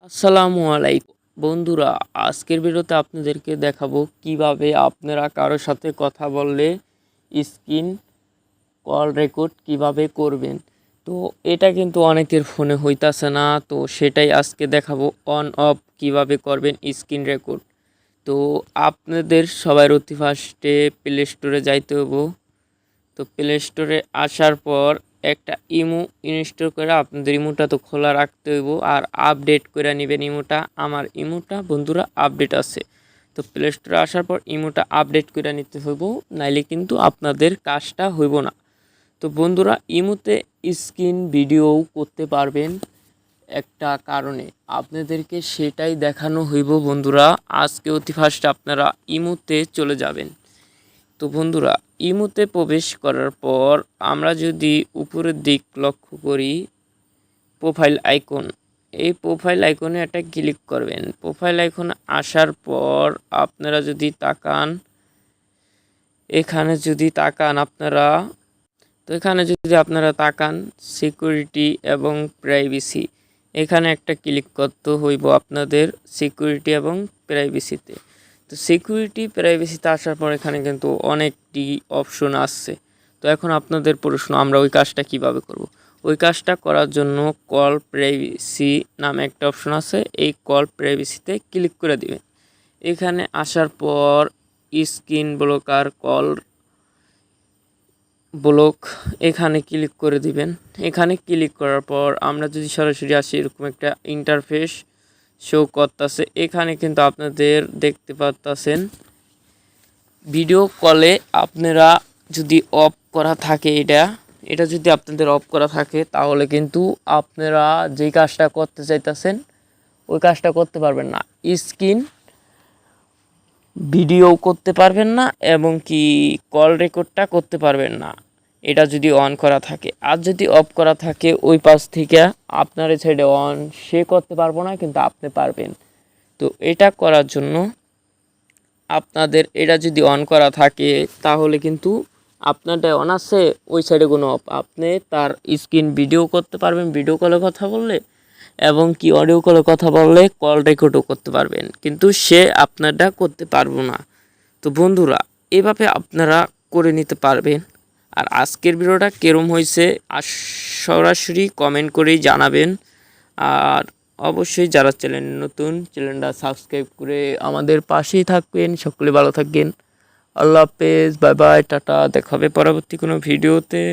আসসালামু আলাইকুম বন্ধুরা, আজকের ভিডিওতে আপনাদেরকে দেখাবো কিভাবে আপনারা কারোর সাথে কথা বললে স্ক্রিন কল রেকর্ড কিভাবে করবেন। তো এটা কিন্তু অনেকের ফোনে হইতাছে না, তো সেটাই আজকে দেখাবো অন অফ কিভাবে করবেন স্ক্রিন রেকর্ড। তো আপনাদের সবার অতি ফার্স্টে প্লে স্টোরে যাইতে হবো। তো প্লে স্টোরে আসার পর একটা ইমো ইনস্টল করে আপনাদের ইমোটা তো খোলা রাখতে হইব, আর আপডেট করে নেবেন ইমোটা। আমার ইমোটা বন্ধুরা আপডেট আছে, তো প্লে স্টোরে আসার পর ইমোটা আপডেট করে নিতে হইব, নাইলে কিন্তু আপনাদের কাজটা হইব না। তো বন্ধুরা, ইমোতে স্ক্রিন ভিডিও করতে পারবেন একটা কারণে, আপনাদেরকে সেটাই দেখানো হইব বন্ধুরা। আজকে অতি ফার্স্ট আপনারা ইমোতে চলে যাবেন। তো বন্ধুরা, ইমোতে প্রবেশ করার পর আমরা যদি উপরের দিক লক্ষ্য করি, প্রোফাইল আইকন, এই প্রোফাইল আইকনে একটা ক্লিক করবেন। প্রোফাইল আইকনে আসার পর আপনারা যদি তাকান, এখানে যদি তাকান আপনারা, তো এখানে যদি আপনারা তাকান সিকিউরিটি এবং প্রাইভেসি, এখানে একটা ক্লিক করতে হইব আপনাদের সিকিউরিটি এবং প্রাইভেসিতে। তো সিকিউরিটি প্রাইভেসিতে আসার পর এখানে কিন্তু অনেকটি অপশন আসছে। তো এখন আপনাদের প্রশ্ন, আমরা ওই কাজটা কিভাবে করব। ওই কাজটা করার জন্য কল প্রাইভেসি নামে একটা অপশন আছে, এই কল প্রাইভেসিতে ক্লিক করে দিবেন। এখানে আসার পর স্ক্রিন ব্লকার কল ব্লক, এখানে ক্লিক করে দিবেন। এখানে ক্লিক করার পর আমরা যদি সরাসরি আসি, এরকম একটা ইন্টারফেস শো করতেছে। এখানে কিন্তু আপনাদের দেখতে পাচ্ছেন ভিডিও কলে আপনারা যদি অফ করা থাকে, এটা যদি আপনাদের অফ করা থাকে, তাহলে কিন্তু আপনারা যেই কাজটা করতে চাইতেছেন ওই কাজটা করতে পারবেন না, স্ক্রিন ভিডিও করতে পারবেন না, এবং কি কল রেকর্ডটা করতে পারবেন না, এটা যদি অন করা থাকে। আর যদি অফ করা থাকে, ওই পাশ থেকে আপনার সাইডে অন সে করতে পারবো না, কিন্তু আপনি পারবেন। তো এটা করার জন্য আপনাদের এটা যদি অন করা থাকে, তাহলে কিন্তু আপনারটা অন আছে, ওই সাইডে কোনো অফ, আপনি তার স্ক্রিন ভিডিও করতে পারবেন ভিডিও কলে কথা বললে, এবং কি অডিও কলে কথা বললে কল রেকর্ডও করতে পারবেন, কিন্তু সে আপনারটা করতে পারবো না। তো বন্ধুরা, এভাবে আপনারা করে নিতে পারবেন। আর আজকের ভিডিওটা কেরম হয়েছে সরাসরি কমেন্ট করেই জানাবেন। আর অবশ্যই যারা চ্যানেল নতুন, চ্যানেলটা সাবস্ক্রাইব করে আমাদের পাশেই থাকবেন। সকলে ভালো থাকবেন। আল্লাহ হাফেজ, বাই বাই, টাটা, দেখা হবে পরবর্তী কোনো ভিডিওতে।